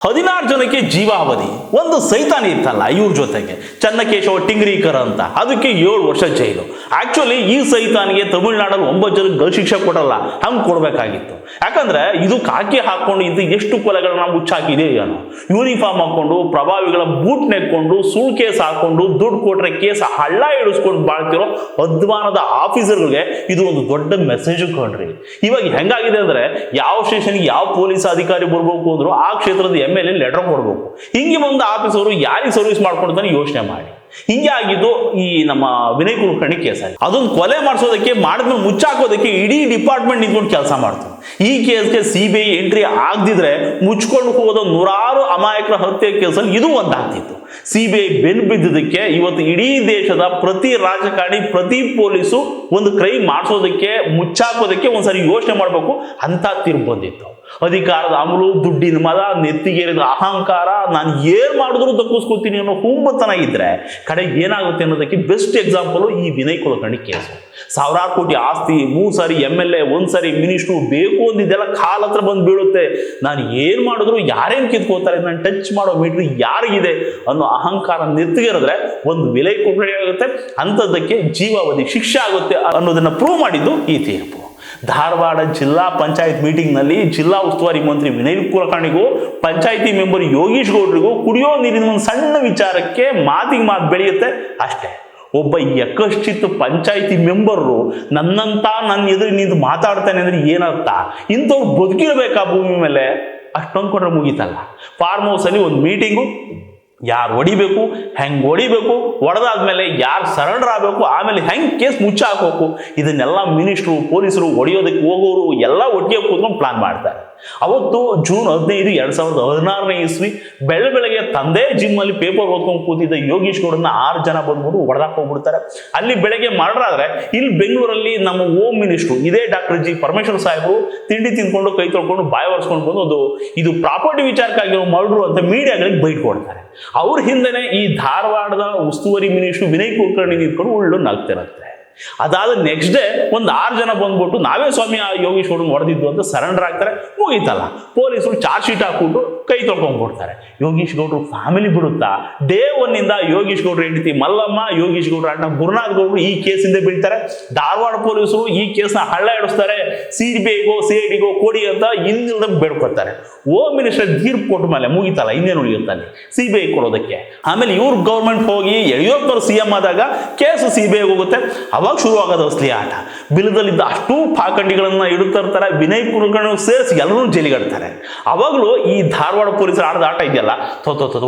16 ಜನಕ್ಕೆ ಜೀವಾವಧಿ. ಒಂದು ಸೈತಾನ ಇತ್ತಲ್ಲ ಇವ್ರ ಜೊತೆಗೆ, ಚನ್ನಕೇಶವ ಟಿಂಗ್ರೀಕರ್ ಅಂತ, ಅದಕ್ಕೆ 7 ವರ್ಷ ಜೈಲು. ಆಕ್ಚುಲಿ ಈ ಸೈತಾನಿಗೆ ತಮಿಳುನಾಡಲ್ಲಿ 9 ಜನಕ್ಕೆ ಗಲ್ ಶಿಕ್ಷೆ ಕೊಡಲ್ಲ, ಹಂಗೆ ಕೊಡಬೇಕಾಗಿತ್ತು. ಯಾಕಂದ್ರೆ ಇದು ಕಾಕಿ ಹಾಕೊಂಡು ಇದು ಎಷ್ಟು ಕೊಲೆಗಳನ್ನ ಮುಚ್ಚಾಕಿದೆ ಏನೋ. ಯೂನಿಫಾರ್ಮ್ ಹಾಕೊಂಡು ಪ್ರಭಾವಿಗಳ ಬೂಟ್ ನೆಕ್ಕೊಂಡು ಸುಳ್ಳು ಕೇಸ್ ಹಾಕೊಂಡು ದುಡ್ಡು ಕೊಟ್ರೆ ಕೇಸ್ ಹಳ್ಳ ಇಡಿಸ್ಕೊಂಡು ಬಾಳ್ತಿರೋ ಅಧ್ವಾನದ ಆಫೀಸರ್ಗಳಿಗೆ ಇದು ಒಂದು ದೊಡ್ಡ ಮೆಸೇಜ್ ಕೊಂಡ್ರಿ. ಇವಾಗ ಹೆಂಗಾಗಿದೆ ಅಂದ್ರೆ ಯಾವ ಸ್ಟೇಷನ್ಗೆ ಯಾವ ಪೊಲೀಸ್ ಅಧಿಕಾರಿ ಬರ್ಬೇಕು ಅಂದ್ರು ಆ ಕ್ಷೇತ್ರದ MLA ಲೆಟರ್ ಕೊಡ್ಬೇಕು. ಹಿಂಗೆ ಬಂದ ಆಫೀಸರು ಯಾರಿಗೆ ಸರ್ವಿಸ್ ಮಾಡ್ಕೊಡ್ತಾನೆ ಯೋಚನೆ ಮಾಡಿ. ಹಿಂಗೆ ಆಗಿದ್ದು ಈ ನಮ್ಮ ವಿನಯ್ ಕುಲಕರ್ಣಿ ಕೇಸ್ ಆಗಿ. ಅದೊಂದು ಕೊಲೆ ಮಾಡಿಸೋದಕ್ಕೆ ಮಾಡಿದ್ಮೇಲೆ ಮುಚ್ಚಾಕೋದಕ್ಕೆ ಇಡೀ ಡಿಪಾರ್ಟ್ಮೆಂಟ್ ನಿಂತ್ಕೊಂಡು ಕೆಲಸ ಮಾಡ್ತಾರೆ. ಈ ಕೇಸ್ಗೆ CBI ಎಂಟ್ರಿ ಆಗದಿದ್ರೆ ಮುಚ್ಕೊಂಡು ಹೋದ 100 ಅಮಾಯಕರ ಹತ್ಯೆ ಕೇಸಲ್ಲಿ ಇದು ಒಂದಾಗ್ತಿತ್ತು. CBI ಬೆನ್ನು ಬಿದ್ದದಕ್ಕೆ ಇವತ್ತು ಇಡೀ ದೇಶದ ಪ್ರತಿ ರಾಜಕಾರಣಿ ಪ್ರತಿ ಪೊಲೀಸು ಒಂದು ಕ್ರೈಮ್ ಮಾಡಿಸೋದಕ್ಕೆ ಮುಚ್ಚಾಕೋದಕ್ಕೆ ಒಂದ್ಸರಿ ಯೋಚನೆ ಮಾಡಬೇಕು ಅಂತ ತೀರ್ಪು ಬಂದಿತ್ತು. ಅಧಿಕಾರದ ಅಮಲು, ದುಡ್ಡಿನ ಮದ, ನೆತ್ತಿಗೇರಿದ ಅಹಂಕಾರ, ನಾನು ಏನ್ ಮಾಡಿದ್ರು ತಪ್ಪಿಸ್ಕೊತೀನಿ ಅನ್ನೋ ಹುಂಬತನ ಇದ್ರೆ ಕಡೆಗೆ ಏನಾಗುತ್ತೆ ಅನ್ನೋದಕ್ಕೆ ಬೆಸ್ಟ್ ಎಕ್ಸಾಂಪಲ್ ಈ ವಿನಯ್ ಕುಲಕರ್ಣಿ ಕೇಸು. 1000 ಕೋಟಿ ಆಸ್ತಿ, 3 ಸಾರಿ MLA, 1 ಸಾರಿ ಮಿನಿಸ್ಟ್ರು, ಬೇಕು ಅಂದಿದ್ದೆಲ್ಲ ಕಾಲ ಹತ್ರ ಬಂದು ಬೀಳುತ್ತೆ. ನಾನು ಏನ್ ಮಾಡಿದ್ರು ಯಾರೇನ್ ಕಿತ್ಕೋತಾರೆ, ನಾನು ಟಚ್ ಮಾಡೋ ಮೀಟ್ರ್ ಯಾರಿಗಿದೆ ಅನ್ನೋ ಅಹಂಕಾರ ನೆತ್ತಿಗೇರಿದ್ರೆ ಒಂದು ವಿನಯ್ ಕುಲಕರ್ಣಿ ಆಗುತ್ತೆ, ಅಂಥದ್ದಕ್ಕೆ ಜೀವಾವಧಿ ಶಿಕ್ಷೆ ಆಗುತ್ತೆ ಅನ್ನೋದನ್ನ ಪ್ರೂವ್ ಮಾಡಿದ್ದು ಈ ತೀರ್ಪು. ಧಾರವಾಡ ಜಿಲ್ಲಾ ಪಂಚಾಯತ್ ಮೀಟಿಂಗ್ ನಲ್ಲಿ ಜಿಲ್ಲಾ ಉಸ್ತುವಾರಿ ಮಂತ್ರಿ ವಿನಯ್ ಕುಲಕರ್ಣಿಗೂ ಪಂಚಾಯತಿ ಮೆಂಬರ್ ಯೋಗೀಶ್ ಗೌಡ್ರಿಗೂ ಕುಡಿಯೋ ನೀರಿನ ಒಂದು ಸಣ್ಣ ವಿಚಾರಕ್ಕೆ ಮಾತಿಗೆ ಮಾತು ಬೆಳೆಯುತ್ತೆ ಅಷ್ಟೇ. ಒಬ್ಬ ಯಕಶ್ಚಿತ್ ಪಂಚಾಯತಿ ಮೆಂಬರು ನನ್ನ ಎದುರು ನಿಂತು ಮಾತಾಡ್ತಾನೆ ಅಂದ್ರೆ ಏನರ್ಥ? ಇಂಥವ್ರು ಬದುಕಿರ್ಬೇಕಾ ಭೂಮಿ ಮೇಲೆ? ಅಷ್ಟೊಂದು ಕೊಟ್ರೆ ಮುಗೀತಲ್ಲ. ಫಾರ್ಮ್ ಹೌಸ್ ಅಲ್ಲಿ ಒಂದು ಮೀಟಿಂಗು, ಯಾರು ಹೊಡಿಬೇಕು, ಹೆಂಗೆ ಹೊಡಿಬೇಕು, ಹೊಡೆದಾದ್ಮೇಲೆ ಯಾರು ಸರೆಂಡರ್ ಆಗಬೇಕು, ಆಮೇಲೆ ಹೆಂಗೆ ಕೇಸ್ ಮುಚ್ಚ ಹಾಕಬೇಕು, ಇದನ್ನೆಲ್ಲ ಮಿನಿಸ್ಟ್ರು, ಪೊಲೀಸರು, ಹೊಡೆಯೋದಕ್ಕೆ ಹೋಗೋರು ಎಲ್ಲ ಒಟ್ಟಿಗೆ ಕೂತ್ಕೊಂಡು ಪ್ಲಾನ್ ಮಾಡ್ತಾರೆ. ಅವತ್ತು ಜೂನ್ 15, 2016ನೇ ಇಸ್ವಿ ಬೆಳಗ್ಗೆ ತಂದೆ ಜಿಮ್ ಅಲ್ಲಿ ಪೇಪರ್ ಓದ್ಕೊಂಡು ಕೂತಿದ್ದ ಯೋಗೀಶ್ ಗೌಡನ್ನ 6 ಜನ ಬಂದ್ಬಿಟ್ಟು ಹೊಡೆದಾಕ್ ಹೋಗ್ಬಿಡ್ತಾರೆ. ಅಲ್ಲಿ ಬೆಳಗ್ಗೆ ಮರ್ಡರ್ ಆದ್ರೆ ಇಲ್ಲಿ ಬೆಂಗಳೂರಲ್ಲಿ ನಮ್ಮ ಹೋಮ್ ಮಿನಿಸ್ಟ್ರು ಇದೇ ಡಾಕ್ಟರ್ ಜಿ ಪರಮೇಶ್ವರ್ ಸಾಹೇಬರು ತಿಂಡಿ ತಿನ್ಕೊಂಡು ಕೈ ತೊಳ್ಕೊಂಡು ಬಾಯಿ ಒರೆಸ್ಕೊಂಡು ಬಂದು ಇದು ಪ್ರಾಪರ್ಟಿ ವಿಚಾರಕ್ಕಾಗಿರೋ ಮರ್ಡ್ರು ಅಂತ ಮೀಡಿಯಾಗಳಿಗೆ ಬೈಟ್ ಕೊಡ್ತಾರೆ. ಅವ್ರ ಹಿಂದೆನೆ ಈ ಧಾರವಾಡದ ಉಸ್ತುವಾರಿ ಮಿನಿಸ್ಟ್ರು ವಿನಯ್ ಕುಲಕರ್ಣಿ ನಿಂತ್ಕೊಂಡು ಉಳ್ಳು ನಗ್ತಿರತ್ತೆ. ಅದಾದ ನೆಕ್ಸ್ಟ್ ಡೇ ಒಂದು 6 ಜನ ಬಂದ್ಬಿಟ್ಟು ನಾವೇ ಸ್ವಾಮಿ ಆ ಯೋಗೀಶ್ ಗೌಡ್ರನ್ನ ಹೊಡೆದಿದ್ದು ಅಂತ ಸರೆಂಡರ್ ಆಗ್ತಾರೆ. ಮುಗೀತಲ್ಲ, ಪೊಲೀಸರು ಚಾರ್ಜ್ ಶೀಟ್ ಹಾಕ್ಬಿಟ್ಟು ಕೈ ತೊಳ್ಕೊಂಡ್ಬಿಡ್ತಾರೆ. ಯೋಗೀಶ್ ಗೌಡ್ರು ಫ್ಯಾಮಿಲಿ ಬಿಡುತ್ತಾ? ಡೇ 1 ಇಂದ ಯೋಗೀಶ್ ಗೌಡ್ರ ಹೆಂಡತಿ ಮಲ್ಲಮ್ಮ, ಯೋಗೀಶ್ ಗೌಡ್ರ ಅಣ್ಣ ಗುರುನಾಥ್ ಗೌಡ್ರು ಈ ಕೇಸಿಂದ ಬೀಳ್ತಾರೆ. ಧಾರವಾಡ ಪೊಲೀಸರು ಈ ಕೇಸ್ನ ಹಳ್ಳ ಇಡಿಸ್ತಾರೆ. CBIಗೋ CIDಗೋ ಕೊಡಿ ಅಂತ ಹಿಂದಿಲ್ದ ಬೇಡ್ಕೊತಾರೆ. ಹೋಮ್ ಮಿನಿಸ್ಟರ್ ತೀರ್ಪು ಕೊಟ್ಟ ಮೇಲೆ ಮುಗೀತಲ್ಲ, ಇನ್ನೇನು ಉಳಿಯುತ್ತಾನೆ CBI ಕೊಡೋದಕ್ಕೆ. ಆಮೇಲೆ ಇವ್ರ ಗೌರ್ಮೆಂಟ್ ಹೋಗಿ ಯಡಿಯೂರಪ್ಪನವರು CM ಆದಾಗ ಕೇಸು CBI ಹೋಗುತ್ತೆ. ಅವಾಗ ಶುರು ಆಗೋದು ಅಸಲಿ ಆಟ. ಬಿಲದಲ್ಲಿದ್ದ ಅಷ್ಟು ಪಾಖಂಡಿಗಳನ್ನ ಇಡುತ್ತಿರ್ತಾರೆ, ವಿನಯ್ ಕುಲಕರ್ಣಿ ಸೇರಿಸಿ ಎಲ್ಲರೂ ಜೈಲಿಗಡ್ತಾರೆ. ಅವಾಗಲೂ ಈ ಧಾರವಾಡ ಪೊಲೀಸರು ಆಡದ ಆಟ ಇದೆಯಲ್ಲ,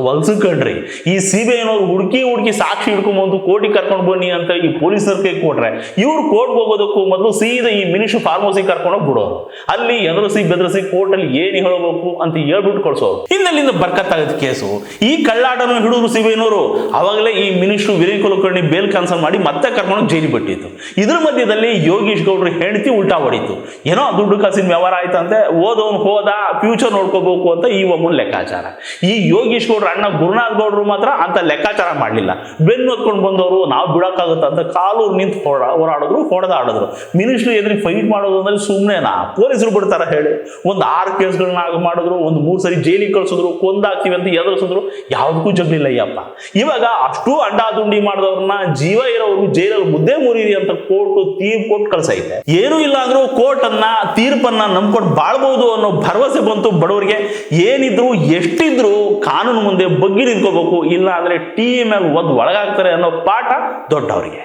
ಹೊಲ್ಸ್ಕೊಂಡ್ರಿ. ಈ CBIನವ್ರು ಹುಡುಕಿ ಸಾಕ್ಷಿ ಹಿಡ್ಕೊಂಡ್ಬಂದು ಕೋರ್ಟಿಗೆ ಕರ್ಕೊಂಡು ಬನ್ನಿ ಅಂತ ಈ ಪೊಲೀಸರ ಕೈ ಕೊಟ್ರೆ ಇವ್ರು ಕೋರ್ಟ್ಗೆ ಹೋಗೋದಕ್ಕೂ ಮೊದಲು ಸೀದಾ ಈ ಮಿನಿಸ್ಟರ್ ಫಾರ್ಮ್ ಹೌಸಿಗೆ ಕರ್ಕೊಂಡೋಗಿ ಬಿಡೋರು. ಅಲ್ಲಿ ಎದುರಿಸಿ ಬೆದರಿಸಿ ಕೋರ್ಟಲ್ಲಿ ಏನು ಹೇಳಬೇಕು ಅಂತ ಹೇಳ್ಬಿಟ್ಟು ಕಳ್ಸೋರು. ಇನ್ನಲ್ಲಿಂದ ಬರ್ಕತ್ತಾಗದ ಕೇಸು. ಈ ಕಳ್ಳಾಟನ ಹಿಡಿದ್ರು CBIನವರು. ಅವಾಗಲೇ ಈ minister Vinay Kulkarni bail cancel ಮಾಡಿ ಮತ್ತೆ ಕರ್ಕೊಂಡು ಜೈಲಿಗೆ ಬಿಟ್ಟಿತ್ತು. ಇದ್ರ ಮಧ್ಯದಲ್ಲಿ ಯೋಗೀಶ್ ಗೌಡ್ರ ಹೆಂಡತಿ ಉಲ್ಟಾ ಹೊಡಿತು. ಏನೋ ದುಡ್ಡು ಕಾಸಿನ ವ್ಯವಹಾರ ಆಯ್ತಂತೆ, ಓದೋನ್ ಹೋದ, ಫ್ಯೂಚರ್ ನೋಡ್ಕೋಬೇಕು ಅಂತ ಈ ಒಮ್ಮನ್ ಲೆಕ್ಕಾಚಾರ. ಈ ಯೋಗೀಶ್ ಗೌಡ್ರ ಅಣ್ಣ ಗುರುನಾಥ್ ಗೌಡ್ರು ಮಾತ್ರ ಅಂತ ಲೆಕ್ಕಾಚಾರ ಮಾಡಲಿಲ್ಲ. ಬೆನ್ನು ಹೊತ್ಕೊಂಡು ಬಂದವರು ನಾವು ಬಿಡಕ್ಕಾಗುತ್ತ ಅಂತ ಕಾಲೂರು ನಿಂತು ಹೋರಾಡಿದ್ರು, ಹೊಡೆದಾಡಿದ್ರು. ಮಿನಿಸ್ಟ್ರಿ ಎದುರಿಗೆ ಫೈಟ್ ಮಾಡೋದು ಅಂದ್ರೆ ಸುಮ್ಮನೆನಾ? ಪೊಲೀಸರು ಬಿಡ್ತಾರ ಹೇಳಿ? ಒಂದು 6 ಕೇಸ್ಗಳನ್ನ ಮಾಡಿದ್ರು, ಒಂದು 3 ಸರಿ ಜೈಲಿಗೆ ಕಳ್ಸಿದ್ರು, ಕೊಂದಾಕ್ತಿವಿ ಅಂತ ಎದುರಿಸಿದ್ರು, ಯಾವುದಕ್ಕೂ ಜಗ್ಲಿಲ್ಲ ಅಯ್ಯಪ್ಪ. ಇವಾಗ ಅಷ್ಟು ಅಂಡಾದುಂಡಿ ಮಾಡಿದವ್ರನ್ನ ಜೀವ ಇರೋರು ಜೈಲಲ್ಲಿ ಮುದ್ದೆ ಮುರಿದಿ ಅಂತ ಕೋರ್ಟ್ ತೀರ್ಪು ಕೊಟ್ಟು ಕಳ್ಸೈತೆ. ಏನೂ ಇಲ್ಲ ಅಂದ್ರೂ ಕೋರ್ಟ್ ಅನ್ನ ತೀರ್ಪನ್ನ ನಂಬ್ಕೊಂಡು ಬಾಳ್ಬಹುದು ಅನ್ನೋ ಭರವಸೆ ಬಂತು ಬಡವರಿಗೆ. ಏನಿದ್ರು ಎಷ್ಟಿದ್ರು ಕಾನೂನು ಮುಂದೆ ಬಗ್ಗಿ ನಿಂತ್ಕೋಬೇಕು, ಇಲ್ಲ ಅಂದ್ರೆ TM ಮೇಲೆ ಒಳಗಾಗ್ತಾರೆ ಅನ್ನೋ ಪಾಠ ದೊಡ್ಡವರಿಗೆ.